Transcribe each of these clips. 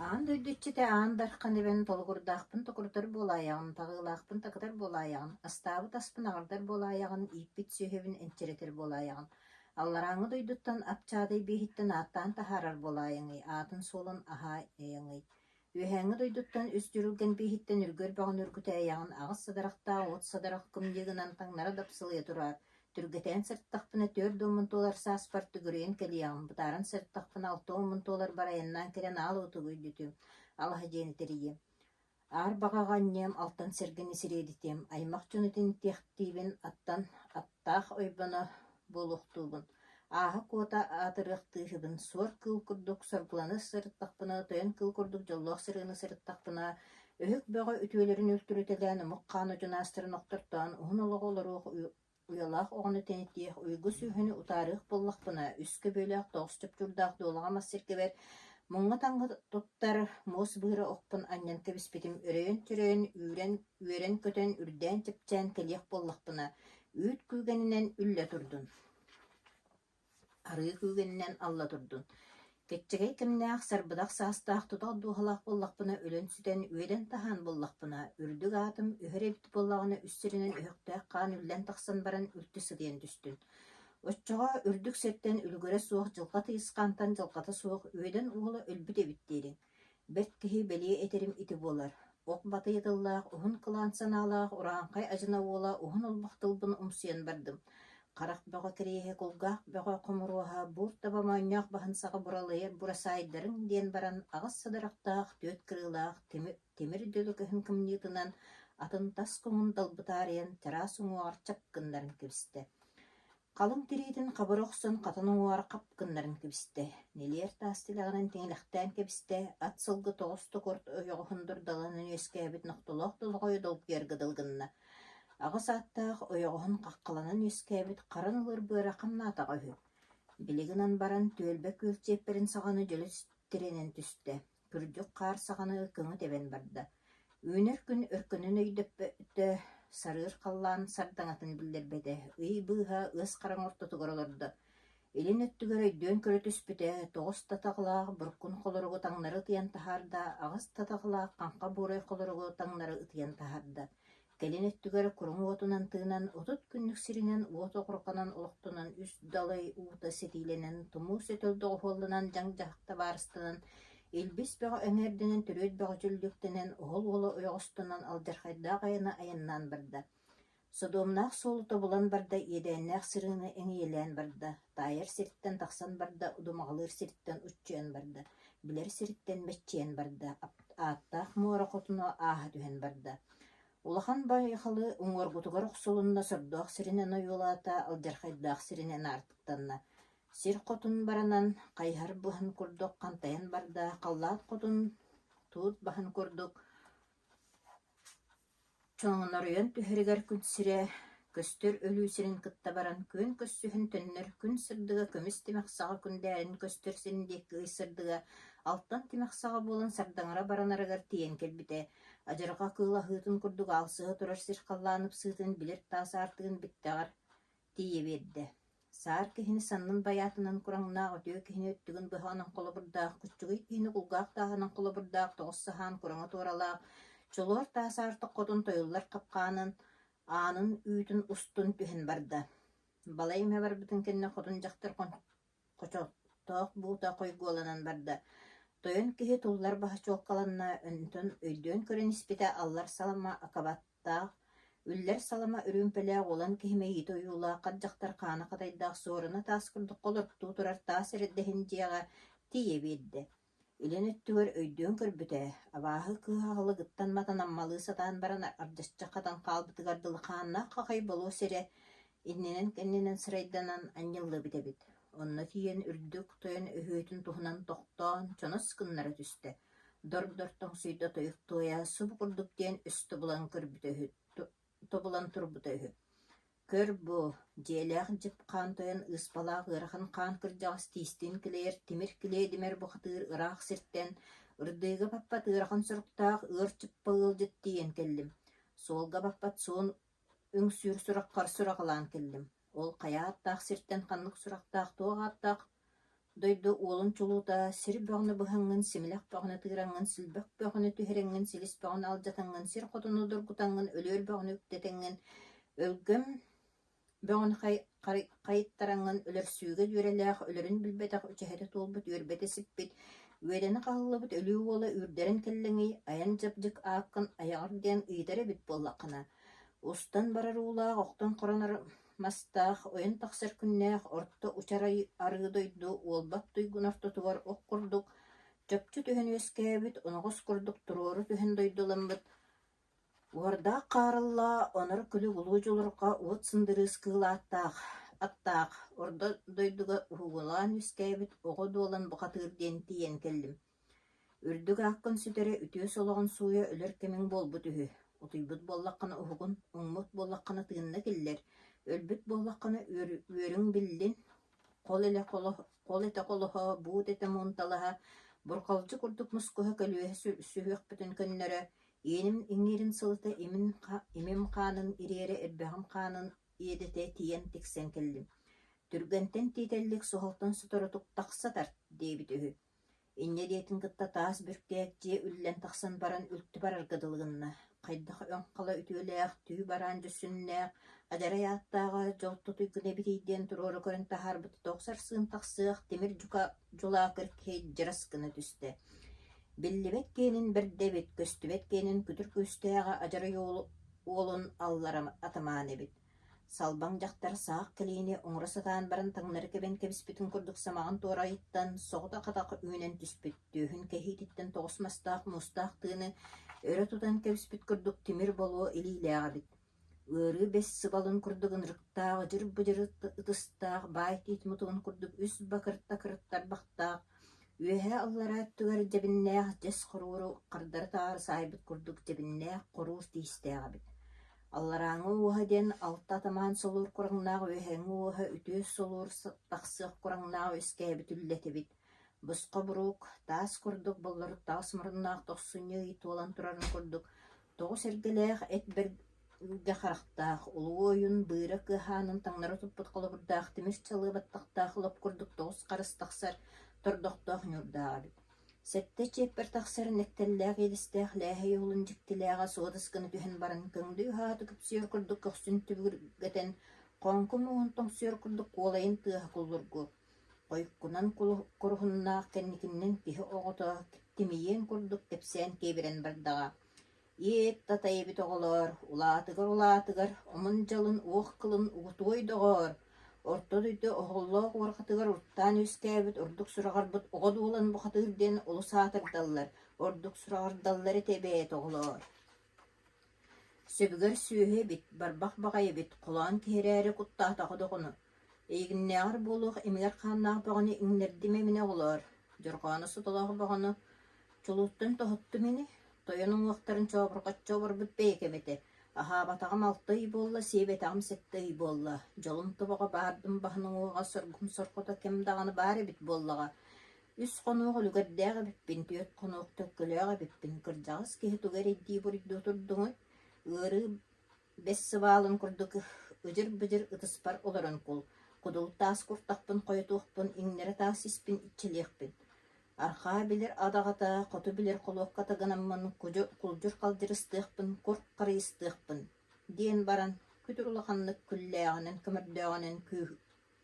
Аан дөйдүччите аан дархан эбен толгурдаахпын токурдар буолаайаҕын, таҕыылаахпын такытар буолаайаҕын, астаабы таспын аҕардар буолаайаҕын, ииппит сүөһөбүн энчеретер буолаайаҕын. Алларааҥҥа дойдуттан апчаадай бииһиттэн ааттаан таһаарар буолаайаҥый, аатын суолун аһаа эйэҥый. Үөһээҥҥа дойдуттан үс дьурулган бииһиттэн үргөр баҕын үргүтэйэҕин, аҕыс садарахтаа уот садарах кымдьыгынан таҥнара дапсылыа тураар. Түргэтээн сырттахпына төр $10 сааспар түгүрэйэн кэлиэҕин, бытаарын сырттахпына $6 барайаннаан кэрэн аалуутугуй дүтүм, алаһа диэнитерийиэм. Аар баҕаҕанньыам алтан сэргини сириэдитиэм, аймах дьонутин тиэхтиибин аттан аттаах ойбоно буолуохтуубун. Ааһа куота аатырыахтыыһыбын, суор кыыл курдук соргуланы сырыттахпына, тойон кыыл курдук дьоллоох сырыаны сырыттахпына, өһүк бөҕө үтүөлөрүн өлтүрүтэлээн умук хаана дьунаастырын охтортоон, уһун олоҕо олоруох уялаах оҕону тэнитиэх уйгу сүүһүнү утаарыах буоллахпына, үскө бөөлөөх тоҕус чөпчүрдаах дуолаҕа массиргебер, муҥҥа таҥҥа туттар муос быыра охпун анньан кэбиспитим, өрөйөн-төрөйөн, үөрэн көтөн үрдээн чэпчээн кэлиэх буоллахпына, үүт күүгэнинэн үллэ турдун, арыы күүгэнинэн алла турдун. Кэччэгэй кэмнээх сарбыдах саастаах тутах дуухалаах буоллахпына, өлөн сүтэн үөдэн таһаан буоллахпына, үрдүк аатым үһэр эбит буоллаҕына үссэринэн өһөхтээх хаан үллэн тахсан баран үлтү сытыан түстүн. Оччоҕо үрдүк сеттен үлгөрэ суох дьылҕа тыйыскаантан дьылҕата суох үөдэн уола өлбүт эбиттиэриҥ. Бэрт киһи бэлиэ этерим ити буолар. Ох батыйытыллаах, уһун кылаан санаалаах урааҥхай ажына уола уһун олбахтылбын умсуйан бардым. Харах бөҕө кириэһэ кулгаах бөҕө хомуруоһа буурт табамаанньоох баһын саҕа буралыйар бурасаайдарыҥ диэн баран аҕыс садарахтаах, түөт кырыылаах, тимир дөлөкөһүн кымньыытынан атын тас көҥүн далбытаарыйан чараа суҥуоҕар чапкыннарын кэбистэ. Халыҥ тириитин хабар охсон хатын уҥуоҕар хапкыннарын кэбистэ. Нилиэр таастылаҕынан тиҥилэхтээн кэбистэ, ат сылгы тоҕус токорт ойоҕоһун дурдаланан үөскээбит нохтолоох долҕойу долбуйарга дылгынна. Аҕыс ааттаах ойоҕоһун хаххаланан үөскээбит харан ылыр быара хамнаатаҕа үһү. Билигинан баран түөлбэ күөлчиэппэрин саҕаны дьөлүс тирэнэн түстэ. Күрдүк хаар саҕаны кыҥы тэбэн барда. Үүнэр күн өркөнүн өйдөппөтө сарыыр халлаан сардаҥатын биллэрбэтэ, ый быыһа ыас хараҥ ортотугар олордо. Илин өттүгөр өйдөөн көрө түспүтэ, тоҕус татаҕылаах буркун холоругу таҥнары ытыйан таһаарда, аҕыс татаҕылаах хаҥха буурай холоругу таҥнары ытыйан таһаарда. Кэлин өттүгөр куруҥ уотунан тыынан, утут күннүк сиринэн уот оҕурханан олохтунан үс далай уута сетииленэн, тумуу сөтөлдөҕө хуоллунан дьаҥдьаахта баарыстанан, илбис бөҕө эҥээрдэнэн төрүөт бөҕө дьүлдүктэнэн, оһол уола ойоҕостунан алдьархайдаах айана айаннаан барда. Содуомнаах суолута булан барда, иэдээннээх сырыыны эҥиэлээн барда, таайар сириттэн тахсан барда, удумаҕалыыр сириттэн уччуйан барда, билэр сириттэн мэччиэн барда, ааттаах муора хотуно ааһа түһэн барда. Улахан байхалы уҥуоргутугар охсулунна сордоох сиринэн ойуулаата, алдьархайдаах сиринэн аартыктанна. Сир хотун баранан хайһар быһын курдук хантайан барда, халлаат хотун туут баһын курдук чоҥоноройон түһэригэр күн сире көстөр өлүү сирин кытта баран күн көссүһүн төннөр күн сырдыга көмүс тимахсаҕа күндээрин көстөр сирин диэкки ый сырдыга алтан тимахсаҕа буолан сардаҥара баранарыгар тиийэн кэлбитэ. Адьарҕа кыылаһыытын курдук аалсыһа турар сир халлаанып сыытын билэр таасаартыгын bitтэҕэр тиийэ биэрдэ. Саар киһини саннын баяатынан кураҥнаах, өтүө киһини өттүгүн быһа ононхолобурдаах, куччугый киһини кулгаах таах ононхолобурдаах, тоҕус саһаан кураҥа тууралаах, чулуор таасаартык хотун тойуллар капхаанын аанын үүтүн устун түһэн барда. Балай эмэ барбытын кэннэ хотун дьахтар хочотоох буута хойгуоланан барда. Тойон киһи туллар баһа чуолкаланна, өнтөн өйдөөн көрөн испитэ аллар салама акабаттаах, үллэр салама үрүүмпэлээх улан киһиме иити ойуулаах хаддьахтар хаана хатайдаах суорuna таас курдук олортуу турар таас эрэддэһин дьиэҕэ тиийэ биэрдэ. Илин өттүгөр өйдөөн көрбүтэ, абааһы кыыһаҕылы гыттан матан аммалыы сатаан баран ардьаччах хатан хаалбытыгар дылыхааннаах хахай болуу сире иннинэн кэннинэн сырайданан анньыллыбыт эбит. Онно тиийэн үрдүк тойон өһүөтүн туһунан тохтоон чонос кыннара түстэ. Дор-дортоҥ сүйдө тойук туойа субу курдук диэн өстө булан көрбүтөһү, тобулан турбутөһү. Көр бу, дьиэлээх дьып хаан тойон ыыспалаах ыарахан хаан кырдьаҕас тиистиин килэйэр тимир килээ димэр бухатыыр ыраах сиртэн, ырдыыга баппат ыарахан суруктаах ыар чыппа ыалдьыт тиийэн кэллим. Суолга баппат суон үҥсүүр сураххар сураҕалаан кэллим. Ол хайааттаах сиртэн ханнык сурахтаах туоҕааттаах дойду уолун чулута сир бöҕүнü быһаҥҥын, симилэх бöҕүнü тыыраҥҥын, силбэх бöҕүнü түһэрэҥҥин, силис бöҕүнü алдьатаҥҥын, сир хотуну дургутаҥҥын, өлүөр бöҕүнü үктэтэҥҥин, өлгөм бöҕүнü хайыттараҥҥын, өлөрсүүгэ үөрэлээх, өлөрүн билбэтэх үчэһэтэ туолбут, үөрбэтэ сиппит, үөдэни хааллыбыт өлүү уола үрдэрин кэллэҥий, аян дьапдьык ааккын айаҕар диэн ыйытар эбит буоллаххына. Устан барар уулаах, охтон хоронор мастаах, ойон тахсар күннээх, орто учар арыы дойду, уолбат туйгунар тутугар ох курдук, чөпчү түһэн үөскээбит, оноҕус курдук туруору түһэн дойдуламбыт. Уордаах хаарылла, онор күлү улуу жулурга уот сындырыыс кыылааттаах, аттаах, ордо дойдуга уһугулаан үөскээбит, оҕо дуолан бухатыыр диэн тиийэн кэллим. Үрдүг ааккын сүтэрэ үтүө солоҕун сууя өлөр кэмиҥ буолбут үһү. Утуйбут буоллаххына уһугун, уҥмут буоллаххына тыынна киллэр, өлбүт буоллаххына үөрүҥ биллин, хол эте холоһо, буут эте муунталаһа, бурхалдьы курдук мускуһа көлүөһэ сүһүөхпүтүн көннөрө, иэним иҥиирин сылыта имим хаанын ириэрэ эрбэҕим хаанын иэдэтэ тиийэн тиксэн кэллим. Түргэнтэн тиитэллик соһолтон соторутук тахсатар диэбит үһү. Инне диэтин кытта таас бүркээх дьиэ үллэн тахсан баран үлтү бараргадылыгынна. Хайдах öňkala ütüleäk, tüü baran düssünneäk, ajarayaattaaga joltu tuykune bitiidien turuoru körün taharbyt toksar sığın taqsıaq temir julaakır kei jaraskını tüste. Billibet keenin birdebit, köstübet keenin kütür küstääga ajara oğlun allara atamaan ebit. Salbaň jaktar saaq keliini oňra sataan baran taňnary keben kebispitin kurduk samağın toorayittan soğuta qataqa üýnen tüspit, tühün kehititten toğusmastaaq mustaaq tığını örö tutan kebispit kurduk timir boloo iliilääbit. Ыары бес сыбалын курдугун рыктаах, жыр-быжыры ытыстаах, баайтиит мутугун курдук үс бакырта-кырыттар бахтаах, үөһэ аллараат түгэр жебиннээх жес хорууру хардар таар саайбыт курдук жебиннээх хоруус тиистээҕэбит. Алларааҥы уоһа диэн алта атамаан солуур кураҥнаах үөһэҥҥи уоһа ütүөс солуур тахсыах кураҥнаах үөскээбит үллэтебит. Бусқа бурук таас курдук боллорут таас муруннаах тохсуññы туолан турарын курдук, тоҕус эргэлээх эт бэргэ харахтаах, улуу ойун быыра кыаһаанын таҥнары туппут холобурдаах, тимир чалыыбаттахтаах лоп курдук тоҕус харыс тахсар тордохтоох ньурдааҕабит. Сетте чиэппэр тахсар нэктэллээх иэлистээх лээһэ юлун дьиктилээҕэ суодыскыны түһэн баран көҥдүү хааты кыпсыйар курдук өхсүн түбүргэтэн хоҥку муун тоҥсуйар курдук куолайын тыаһа куллургу. Ойкунан куруһуннаах кэнникиннен киһи оҕото тимийиэн курдук кэпсээн киэбирэн бардаҕа. Иэт татайыбит оҕолоор, улаатыгар, омун дьалын уох кылын угутуойдоҕоор, орто дүйдө оҕоллоох уорхатыгар уртаан үөскээбит, ордук сураҕарбыт оҕо дуулан бухатыыр диэн улус аатырдаллар, ордук сураҕардаллар этебэт оҕолоор. Сөбүгэр сүүһэ бит, барбах баҕайыбит, холоон киһирээри куттаатаҕы доҕону. Эйигиннээҕэр буолуох эмигэр хааннаах бөҕөнү иҥнэрдиме мини оҕолоор. Дьорҕоону сутулаах бөҕөнү чулууттан тоһутту мини, тойонуң уохтарын чообурбут бэйэкэбите. Аһаабатаҕым алтый буолла, сиэбэтэҕим сэттый буолла. Дьолум тубаҕа баардым баһынуҥууҕа соргум сорхото кэм даҕаны баар эбит буоллаҕа. Үс хонуох үлүгэрдээх эбиппин, түөт хонуох төккөлөөх эбиппин. Кырдьаҕыс киһи тугар эддии бурuyдуу турдуҥуй, ыары бес сыбаалын курдук ыжыр-быжыр ытыспар олорон кул. Кудул таас куртахпын, хойотуохпун, иҥнэри таас испин иччилиэхпин. Архаа билэр адаҕата, хоту билэр холуохка тагынаммын, кулдьур халдьырыстыахпын, курк харыыстыахпын. Диэн баран күтүр улаханнык күллээҕинэн, көмөрдөөҕинэн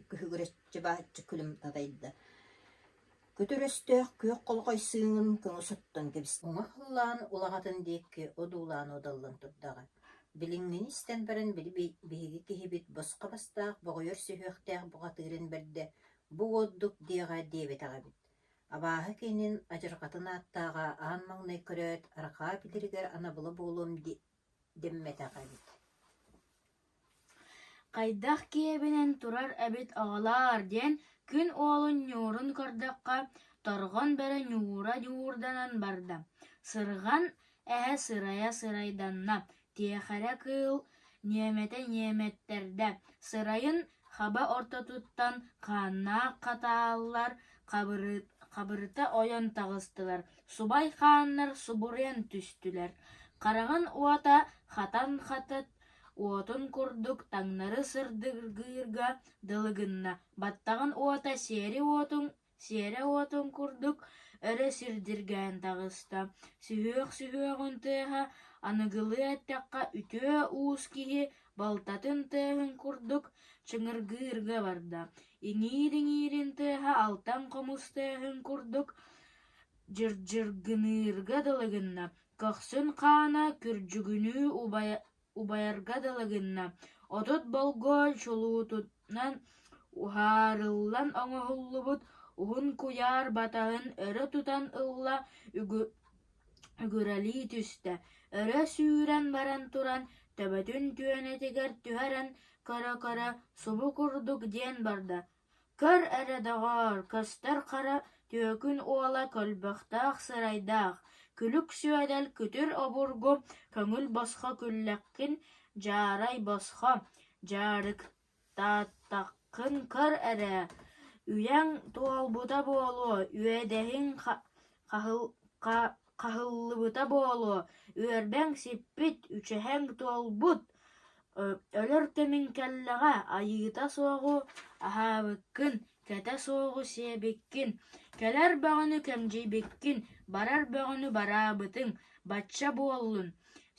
күһүгүрэччи бааччы күлүм татайда. Күтүр өстөөх күөх холҕой сыыҥын көҥүсуттан кэбис. Уҥа хыллаан улаҕатын диэкки одуулаан одаллан турдаҕа. Билиҥҥини истэн баран биһиги киһибит босхо бастаах боҕойор сүһүөхтээх буҕатыырын бэрдэ бу уоддук диэҕэ диэбэтэҕэбит. Абааһы кинин ажырҕатын ааттааҕа аан маҥнай көрөөт арахаа билиригэр анабыла буолуом демметэҕэбит. Хайдах киэбинэн турар эбит оҕолоор диэн күн уолун ньуурун көрдөххө торҕон бэрэ ньуурданан барда. Сырган эһэ сырайданна, тиэхэрэ кыыл ниэметтердэ. Сырайын хаба ортотуттан хааннаах катааллар хабырыта ойон тағыстылар. Субай хааннар субурен түстүлэр. Караган уата хатан хатат уотун курдук таҥнары сырдыгырга дылыгынна. Баттаган уата сери сиэре уотун курдук, өрө сирдиргэн тагыста. Сүһүөх тыаха аныгылы аттакка үтөө уус киһи балтатын тыахын курдук, чыҥыргыырга барда. Иҥиир-иҥиирин тыаха алтан комус тыахын курдук, жыргынырга дылыгынна. Көхсүн хаана күрдьүгүнүү убайарга дылыгынна. Отут болгой чулуутунан ухаарыллан оҥоһуллубут уһун куяар батаһын өрө тутан ылла үгүрэлии түстэ. Өрө сүүрэн баран туран төбөтүн түөнэтигэр түһэрэн кара субу курдук диэн барда. Көр эрэ доҕор, көстөр хара түөкүн уола көлбөхтөөх сырайдаах. Күлүк сүөдэл күтүр обургу көҥүл босхо күллэххин жаарай босхо жаарыктааттаххын көр эрэ. Үйэҥ туолбута буолуо, үөдэһиҥ хаһыллыбыта буолуо, үөрбэҥ сиппит, үчэһэҥ туолбут. Өлөр көмүн кэллэҕэ айыыта суоҕу аһаабыккын, кэтэ суоҕу сиэбиккин, кэлэр бөҕөнү кэмдьийбиккин, барар бөҕөнү бараабытыҥ, бачча буоллун.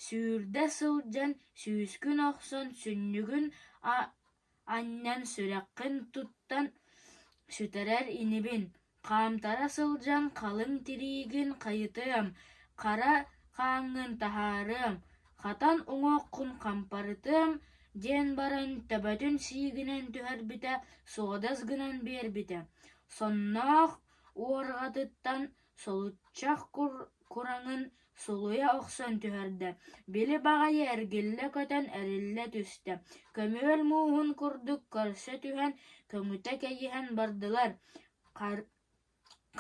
Сүүрдэ сылдьан сүүскүн охсон сүннүгүн анньан сүрэххин туттан сүтэрэр инибин. Хаамтара сылдьан халыҥ тириигин хайытыам, хара хааҥҥын таһаарыам, хатан уҥуоххун хампарытыам диэн баран төбөтүн сиигинэн түһэрбитэ, суодас гынан биэрбитэ. Сонноох уорҕатыттан солуччах кураҥын сулуя охсон түһэрдэ. Били баҕайы эргиллэ көтөн эриллэ түстэ. Көмүөл мууһун курдук көрсө түһэн көҥүтэ кэйиһэн бардылар.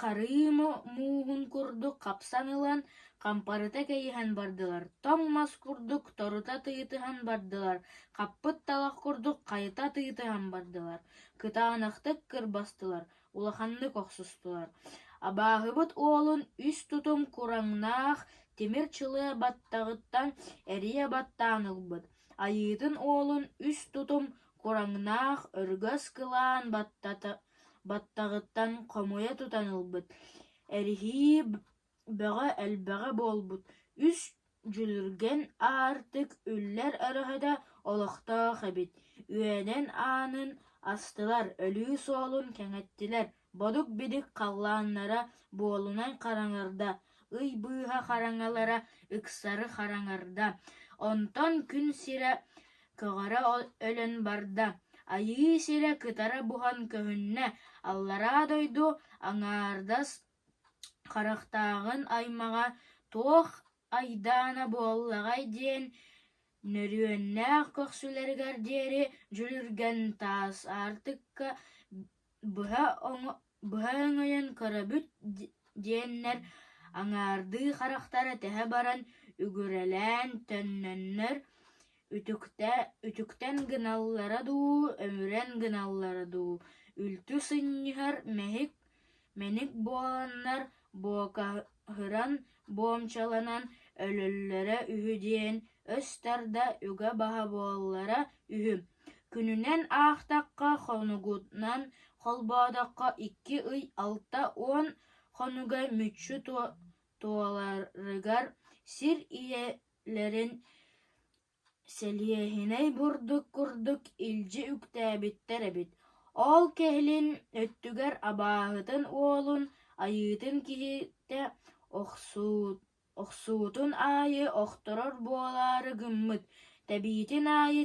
Харыы мууһун курдук хапсан ылан хампарыта кэйиһэн бардылар. Тоҥ мас курдук торута тыытыһан бардылар. Хаппыт талах курдук хайыта тыытыһан бардылар. Кытаанахтык кырбастылар, улаханнык охсустулар. Абааһыбыт уолун үс тутум кураҥнаах тимир чылыа баттаҕыттан эрийэ баттаан ылбыт. Айыытын уолун үс тутум кураҥнаах өргөс кылаан баттаҕыттан хомуйа тутан ылбыт. Эрихии бөҕө элбэҕэ буолбут. Үс дьүлүргэн аартык үллэр өрөһөдө олохтоох эбит. Үөнэн аанын астылар, өлүү суолун кэҥэттилэр. Бодук бидик халлааннара буолунан хараҥарда, ый быыһа хараҥалара ыксары хараҥарда. Онтон күн сирэ көҕөрө өлөн барда. Айыы сирэ кытара буһан көһүннэ, аллараа дойду аҥаардас харахтааҕын аймаҕа туох айдаана буоллаҕай диэн нөрүөннээх көхсүлэригэр диэри дьүлүргэн таас аартыкка быһа өҥөйөн көрөбүт диэннэр аҥаардыы харахтара тэһэ баран үгүрэлээн төннөннөр үтүктэн гыналлара дуу, өмүрэн гыналлара дуу. Үлтү сынньыһар мэник буоланнар буокаһыран буомчаланан өлөллөрө үһү диэн өстарда үгэ баһа буоллара үһү. Күнүнэн аахтакка хонугунан холбоодокко 2 ый 6-10 хонуга мүччү туоларыгар сир иелерин селиэһинэй бурдук курдук илдьи үктээбиттэр эбит. Ол кэһилин өттүгэр абааһытын уолун айыытын киһитэ охсуутун аайы охторор буолаары гыммыт, тэбиитин аайы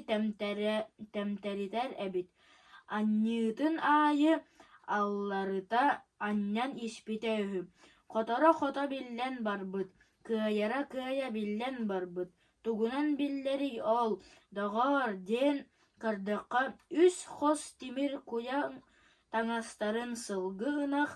тэмтэритэр эбит. Анньыытын аайы алларыта анньан испитэ үһү. Хоторо хото биллэн барбыт, кыайара кыая биллэн барбыт. Тугунан биллери ол, доҕор диэн кырдыкка үс хос тимир куян таҥастарын сылгы ынах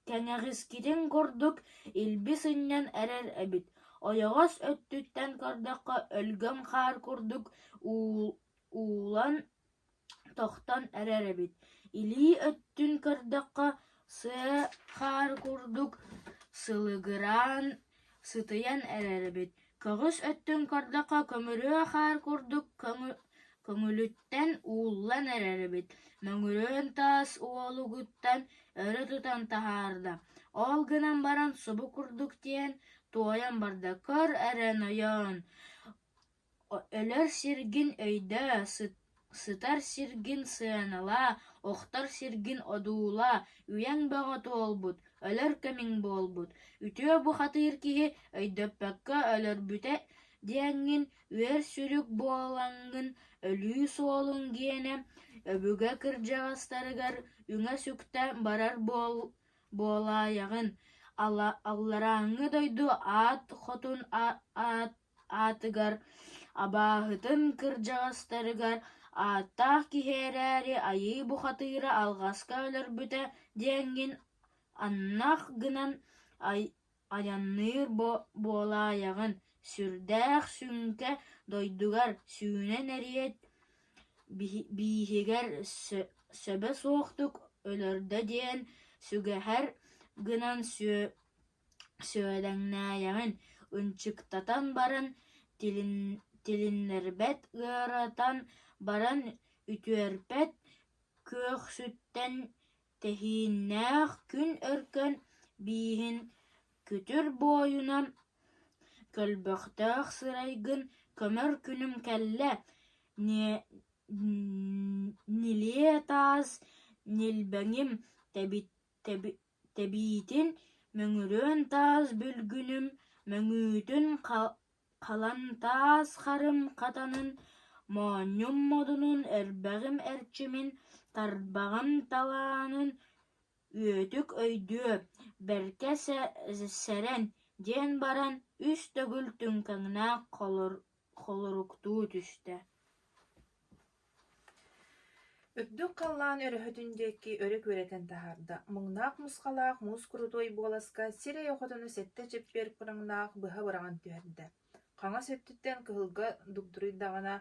кэҥэҕискитин курдук илби сынньан эрэр эбит. Ойоҕос өттүттэн кырдыкка өлгөм хаар курдук уулан тохтон эрэр эбит. Илии өттүн кырдыкка сыа хаар курдук сылыгыраан сытыйан эрэр эбит. Көгүс өттүн кырдыкка көмүрүө хаар курдук көңүлүттен ууллан эрербит. Möңүрөөн таас уолугуттан өрө тутан таһаарда. Ол гынан баран субу курдук диэн туойан барда. Көр эрен ойон. Өлөр сиргин өйдө, сытар сиргин сыанала, охтар сиргин одуула, үйәң бөҕөту олбут, өлөр көмиң буолбут. Үтүө бу хатыыр киһи өйдөппөккө өлөрбүтэ диэҥҥин үөр сүрүк буолаҥҥын өлүү суолун киэнэ өбүгэ кырдьаҕастарыгар үҥэ сүктэ барар буолааҕын алларааҥҥы дойду аат хотун аатыгар абааһытын кырдьаҕастарыгар ааттаах киһээрээри айыы бу хатыыра алҕаска өлөрбүтэ диэҥҥин аннах гынан аянныыр буолааҕын сүрдээх сүҥкэ дойдугар сүүнэн эриэт бииһигэр сөбө суохтук өлөрдө диэн сүгэһэр гынан сүөдэҥнээйэҕин ынчыктатан баран тилиннэрбэт ыаратан баран үтүөрбэт күөхсүттэн тэһииннээх күн өркөн бииһин күтүр буойуна көлбөхтөөх сырайгын көмөр күнүм кэллэ нилиэ таас нилбэҥим тэбиитин möңүрөөн таас бүлгүнүм möңүүтүн халан таас харым хатанын моонньум модунун өрбэҕим эрчимин тарбаҕым талаанын үөтүк өйдүө бэркэ сэрэн диэн баран үс төгүл түҥкэҥнээх холоруктуу түстэ. Үрдүк қаллаан өрөһөтүн диэки өрө күөрэтэн таһаарда. Муҥнаах мусхалаах муус курутой буоласка сире йохотуну сетте чеппер кураҥнаах быһа быраҕан түһэрдэ. Хаҥа сөттүттэн кыһылга дугдуруйдаҕына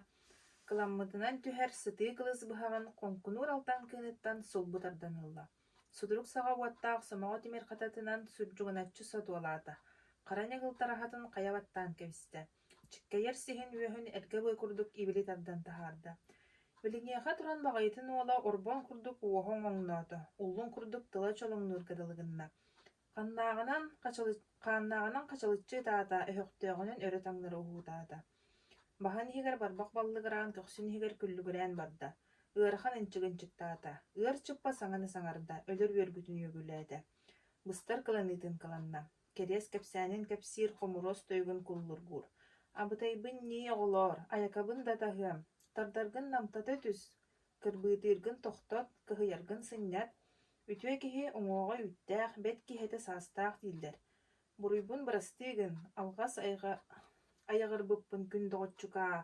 кыламмытынан түһэр сытыы кылыс быһаҕын хонкунуур алтан кыыныттан сулбутардан ылла. Судурук саҕа уаттаах сомоҕо тимир хататынан сурдьугуначчы сотуолаата. Хараня гылтараһатын хайабаттаан кэбистэ. Чиккэйэр сиһин үөһүн эргэ бый курдук ибили тардан таһаарда. Билиҥиэхэ туран баҕайытын уола орбон курдук уоһоҥ оҥноото, уллун курдук тыла чолоҥнуур кыдылыгынна. Хааннааҕынан хачалыччы таата өһөхтөöҕүнэн өрө таҥнары уһуутаата. Баһан иһигэр барбах баллыгыраан көхсүн иһигэр күллүгүрээн барда. Ыарахан ынчыгынчыктаата. Ыар чыппа саҥаны саҥарда, өлөр үөрбүтүн үөбүлээдэ. Быстар кыланыытын кыланна. Кэриэс кэпсээнин кэпсиир хомуроос тойгун куллургуур. Абытайбын нии оҕолоор, аякабын да таһыам. Тардаргын намтата түс, кырбыытыыргын тохтот, кыһыйаргын сыннят, үтүө киһи оҥоҕо үттээх, бэт киһэтэ саастаах дииллэр. Буруйбун бырастыыгын, алҕас айаҕырбыппын күн доҕоччукаа,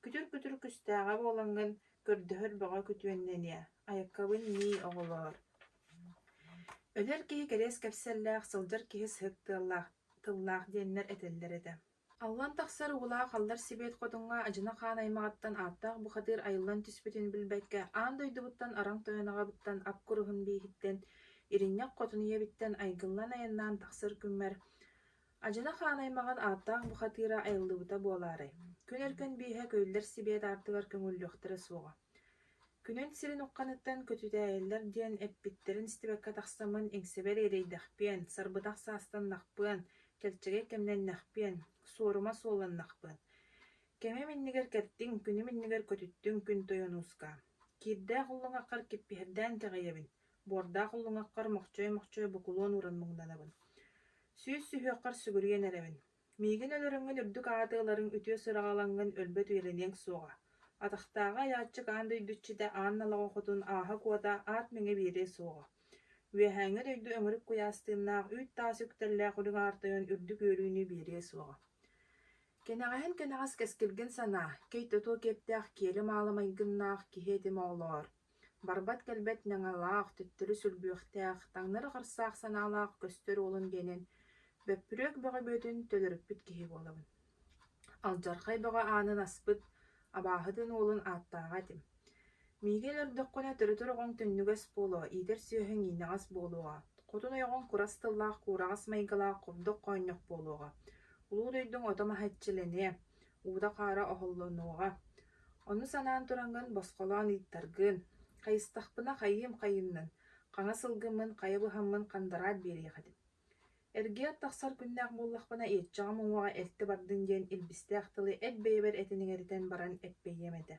күтүр күстээҕэ буолаҥҥын көрдөһөр бөҕө күтүөннэниэ, аяккабын нии оҕолоор. Өлөр киһи кэриэс кэпсэллээх, сылдьар киһи сыһык тыллаах диэннэр этэллэр этэ. Аллан тахсар угулаа халлар сибет хотуңга ажына хаан аймагаттан ааттаах бухатыр айыллан түспүтүн билбэкке аан дойдубуттан араң тойонагабыттан ап куруһун бииһиттен иринньак хотунуйабиттен айгыллан айаннаан тахсар күммэр ажына хаан аймаган ааттаах бухатыра айыллыбыта буолаарай. Күн өркөн бииһэ көйллэр сибет артыгар көҥүллүөхтэрэ суоҕа. Күнүн сирин укканыттан көтүтээйэллэр диэн эппиттерин истибэккэ тахсамын иҥсэбэр эрэйдэхпиэн, сарбытах саастаннахпыан, келчеге кемненнахпиэн, суорума суоланнахпыан. Кеме миннигэр кэртиҥ, күнү миннигэр көтүттүҥ күн тойонууска. Киирдээ хуллуҥаккар киппиһэрдээн тэҕэйэбин, буордаа хуллуҥаккар мохчой букулуон уран муҥнанабын. Сүүс сүһүөккар сүгүрүйэн эрэбин. Миигин өлөрөҥҥүн үрдүк аатыыларыҥ үтүө сыраҕалаҥҥын өлбөт үөрэниэҥ суоҕа. Атахтааҕа яаччык аан дойдуччида аан налаҕа хотун ааһа куота аат миҥэ биэрээ суоҕа. Үөһээҥҥэ дойду öҥүрүк куяастыыннаах үүт таас үктэллээх уруҥа артайан үрдүк үөрүүнү биэрээ суоҕа. Кэнэҕэһин кэнэҕас кэскиргин санаа, кей тотуо кептээх киэри маалымайгыннаах киһи этим оҕолоор. Барбат кэлбэт наҥалаах, төттөрү сүлбүөхтээх, таҥнары харсаах санаалаах көстөр уолун диэнин бөппүрүөк бөҕө бөтүн төлөрүппүт киһи буолабын. Алдьархай бөҕө аанын аспыт, абааһытын уолун ааттааҕа этим. Миигин өрдөххүнэ төрөтөр оҕоҥ түннүгэс буолуо, иитэр сүөһүҥ иинаҕас буолуоҕа. Хотун ойоҕоҥ курас тыллаах, куураҕас майгалаах, ховдох хоонньох буолуоҕа. Улуу дойдуҥ отома хаччылэниэ, уута хаара оһоллонуоҕа. Onu санаан туранган босқолоон иттаргын, кайыстахпына кайым кайыннан, каңа сылгымын, кайыбыхаммын кандараат биэриэхэтим. Эргият тахсар күннээх буллахпына иетчаҕа муҥуаҕа элти бардын диэн илбистээхтылы эббэйэбэр этиниҥэритэн баран эппэйиэмэтэ.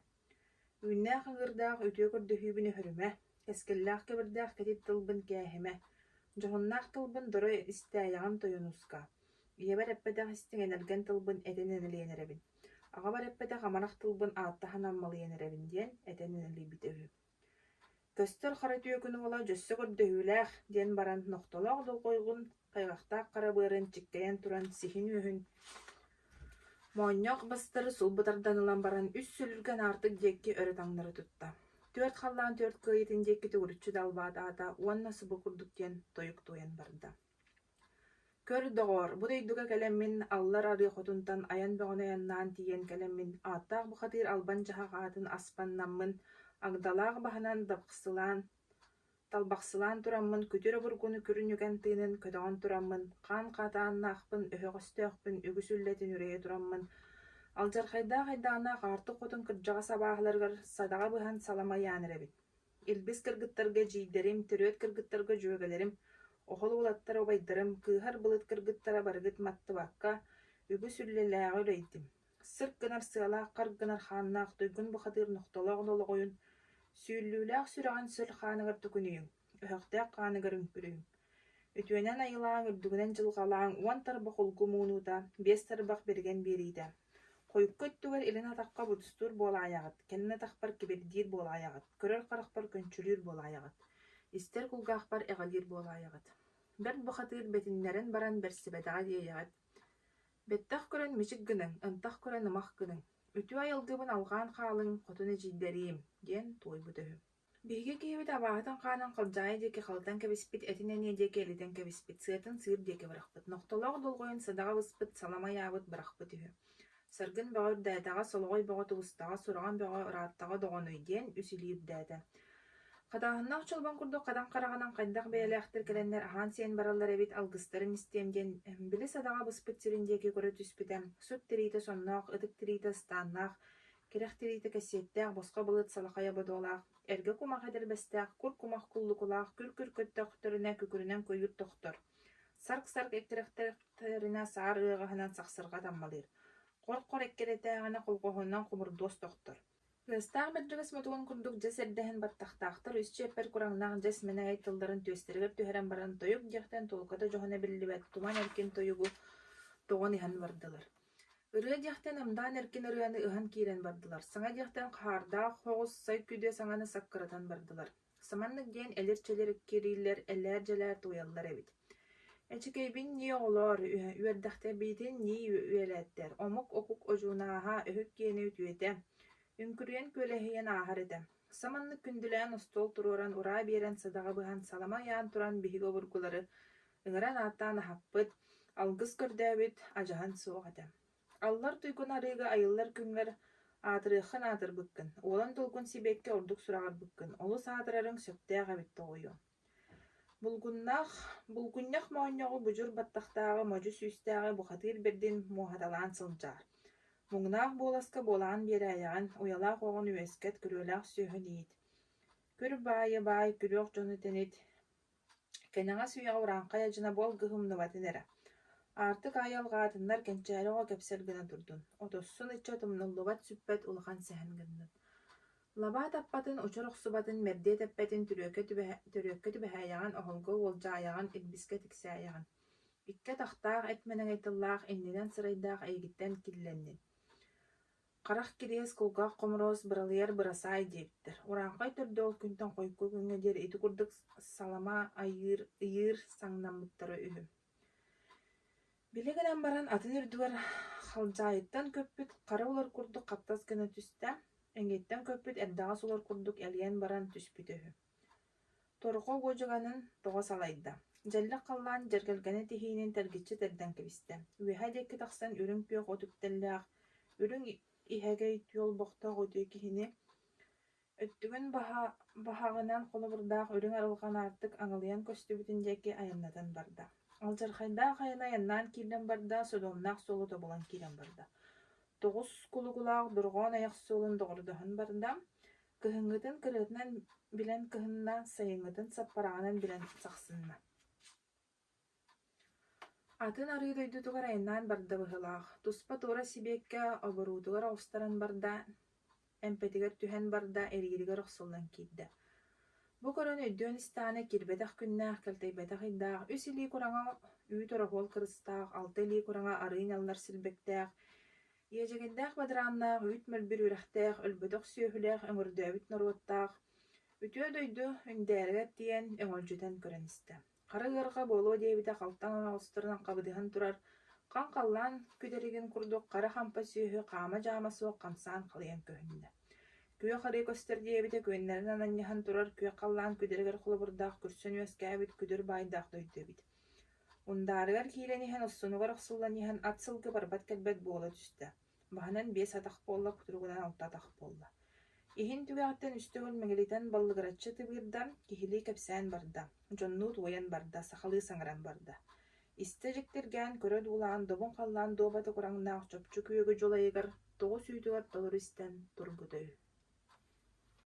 Үүннээх ыҥырдаах үтүө көрдөһүүбүнэ хөрүмэ, кэскэллээх кэбирдээх кэтит тылбын кээһимэ, дьоһуннаах тылбын доро истээйэҕин тойонуска, иэбэр эппэтэх истиҥэнэргэн тылбын этэн инилиэнэрэбин, аҕабар эппэтэх амарах тылбын ааттаһан аммалыйэнэрэбин диэн этэн инилийбит үһү. Көстөр хара түөкүнү уола дьөссө көрдөһүүлээх диэн баран нохтолоох дулгойгун кайгахтаах карабыарын чиккэйэн туран сиһин үөһүн моонньоох бастары сулбутардан ылан баран үс сүлүргэн аартык диэкки өрө таҥнары тутта. Түөрт халлаан түөрт кыйытын диэкки тугуруччу далбаат аата уонна субу курдук диэн тойук туйан барда. Көр доҕор, бу дойдуга кэлэммин аллар арыахотунтан аян бөҕөнөйаннаан тиийэн кэлэммин ааттаах бухатыыр албан дьаһаҕаатын аспаннаммын агдалаах баһанан талбахсылаан тураммын күтүрэ бургуну күрүнүгэн тыынын көтөҕөн тураммын хаан хатааннаахпын өһөҕөстөөхпүн үгүс үллэтин үрэйэ тураммын алдьархайдаах айдааннаах аартык хотун кырдьаҕа сабааһыларыгар садаҕа быһан салама яанэрэбин. Илбис кыргыттарга дьиидэрим, төрүөт кыргыттарга дьүөгэлэрим, охол улаттар обайдарым, кыыһар былыт кыргыттара барыгыт маттыбакка үгүс үллэлээҕи үрэйдим. Сырк гынар сыалаах хар гынар хааннаах тойгун бухатыыр нохтолоох долоҕойун сүүллүүлээх сүрэҕин сөл хааныгар тукунuyuň, өһөхтээх хааныгар үҥкүрүйүҥ. Үтүөнэн айылааң, үрдүгүнэн дьылҕалааң, уон тарбах улгу муунуута, биэс тарбах берген биэриитэ. Хойукка өттүгэр илин атахха бутустуур буолаайаҕат, кэнэн атахпар кибирдиир буолаайаҕат, көрөр харахпар көнчүлүүр буолаайаҕат, истер кулгаахпар эҕэлиир буолаайаҕат. Бэрт бухатыыр бэтиннэрэн баран бэрсибэтэҕэ диэйэҕэт. Бэттэх көрөн мичик гыныҥ, ынтах көрөн ымах гыныҥ. Үтүө айылгыбын алҕаан хаалыҥ, хотун эдьиидэриим, диэн туойбут үһү. Биһиги киһибит абааһытын хаанан халдьаайа диэки халтан кэбиспит, этинэниэ диэки элитэн кэбиспит, сыатын сыыр диэки барахпыт. Нохтолоох долгойун садаҕа выспыт, салама яабыт барахпыт үһү. Саргын бөҕө үрдээтэҕэ, солоҕой бөҕө тугустаҕа, сураҕан бөҕө ырааттаҕа доҕоной диэн үс илиирдээtä. Хатааһыннаах чулбан курдук хадан хараҕанан хайдах бэйэлээхтэр кэлэннэр аһаан сиэн бараллар эбит алгыстарын истиэм диэн били садаҕа быспыт сирин диэки көрө түспүтэм. Сут тириитэ сонноох, ытык тириитэ станнаах, кирех тириитэ кэсиэттээх, босхо былыт салахайа бодуолаах, эргэ кумах эдэрбэстээх, кур кумах куллукулаах, күр көттөхтөрүнэ күкүрүнэн көйүр тохтор. Сарк эктерехтеринэ саар ыаҕаһынан сахсырга таммалыыр. Кор эккеретээҕинэ холгоһунан хумурдуос тохтор. Кыстаах бэрдигас мотугун курдук дьэс эрдэһин баттахтаахтар үс чэппэр кураҥнаах дьэс мэнэҕэй тылларын түөстэригэр түһэрэн баран тойук дьахтан тулката дьоһуна биллибэт туман эркин тойугу тоҕон иһан бардылар. Ырыа дьахтан амдаан эркин ырыаны ыһан киирэн бардылар. Саҥа дьахтан хаһаардаах хоҕус сай күдэ саҥаны саккыратын бардылар. Саманнык диэн элэр-челэр кирииллэр, эллээр-дьэлээр туйаллар эбит. Эчикэйбин нии оҕолоор, үөрдэхтэбиитин нии үөлээттэр, омук окук ожуунааһа өһүк киэни үтүөтэ, үҥкүрүйэн күөлэһийэн ааһар этэ. Саманнык күндүлээн остуол туруоран ураа биэрэн садаҕа быһан салама яан туран биһиги обургулары ыҥыран ааттаан аһаппыт, алгыс көрдөөбүт, ажаһан суох этэ. Аллар туйгун арыыга айыллар күҥҥэр аатырыаххын аатырбыккын, уолан тулгун сибиэкке ордук сураҕарбыккын, олус аатырарыҥ сөптөөх эбит тоҕуйуом. Булгуннах моонньоҕу бужур баттахтааҕы модьу сүүстээҕи бухатыыр бердин муоһаталаан сылдьаар. Муҥнаах буоласка буолаан биэрэйэҕин, уялаах оҕун үөскэт күрүөлээх сүөһүн иит. Күр баайа күрүөх дьону тэнит. Кэнэҕэ сүйэҕэ ураанхай ажына буол гыһымныбатын эрэ. Аартык айалгаатыннар кэнчээроҕо кэпсэр гына турдун. Отосsun ычча тымныллыбат сүппэт улахан сэһэн гыннын. Лабаа таппатын, учар охсубатын, мэрдээ тэппэтин төрүөккэ түбэһээйэҕин, оһолго уолдьаайаҕын, илбискэ тиксээйэҕин. Икке тахтаах эт менэҥэйтыллаах иннинэн сырайдаах эйигиттэн киллэннин. Харах кириэс кулгаах хомороос быралыйар бырасаай диэбиттэр. Ураанхай төрдөөл күнтэн хойкуу күҥҥэ диэр ити курдук салама ыйыыр саҥнаммыттары үһү. Билигинэн баран атын үрдүгэр халдьаайыттан көппүт хара улар курдук хаптас гына түстэ, эҥиэттэн көппүт эрдэҕэ сулар курдук элийэн баран түспүт үһү. Торго уожуганын тоҕо салайда. Дьэллэх халлаан дьэргэлгэни тиһиинин тэргиччи тэрдэн кэбистэ. Үөһэ диэки тахсан үрүҥ пүөх отуктэллээх, үрүҥ иһэгэй туолбохтоох утуo киһини өттүгүн баһаҕынан холобурдаах үрүҥ арылҕан аартык аҥылыйан көстүбүтүн диэки айаннатан барда. Алдьархайдаах айана яннаан киирэн барда, содуомнаах солу тобулан киирэн барда. тоҕус кулугулаах дурҕоон аяк суолун доҕордоһун бардам, кыһыҥҥытын кырыытынан билэн кыһынна, сайыҥҥытын саппараҕынан билэн сахсынна. Атын арыы дойдутугар айаннаан барда быһылаах, туспа туора сибиэккэ оборуутугар оҕустаран барда, эмпэтигэр түһэн барда эрииригэр охсуллан киирдэ. Бу көрөн өйдөөн истаана кирбэтэх күннээх кэлтэйбэтэх ыйдаах, үс илии кураҥа үүт ороһуол кырыстаах, алты илии кураҥа арыын аллар силбэктээх, иэжэгиндээх бадырааннаах үүт мөлбүр үрэхтээх, өлбөтөх сүөһүлээх öҥөрдөөбүт норуоттаах, үтүө дойду үндээригэр тиэн öҥөлдьүтэн көрөн истэ. Хара ыарга буолуо диэбитэ халтаң оҕустарынан хабыдыһан турар, хаң халлаан күдэригин курдук хара хампа сүөһү хаама дьаама суох хамсаан халыйан көһүннэ. Күө харыы көстөр диэбитэ күөннэрин ананьяһан турар, күө халлаан күдэригэр хулабурдаах күрсөн үөскээбит күдүр баайдаах дойдубит. Ундаарыгар киирениһэн оссунугар охсулланиһэн ат сылгы барбат кэлбэт буола түстэ. Баһынан биэс атах буолла, кутуругунан алта атах буолла. Иһин түгээхтэн үстөҕүн мэҥэлитэн баллыгыраччы тыбыырда, киһилии кэпсээн барда, дьоннуу туойан барда, сахалыы саҥаран барда. Истэ дьиктиргээн көрө дуулаан добун халлаан дуобаты кураҥнаах чопчу күөгү дьулайыгар тоҕус үүтүгэр толору истэн турбута үһү.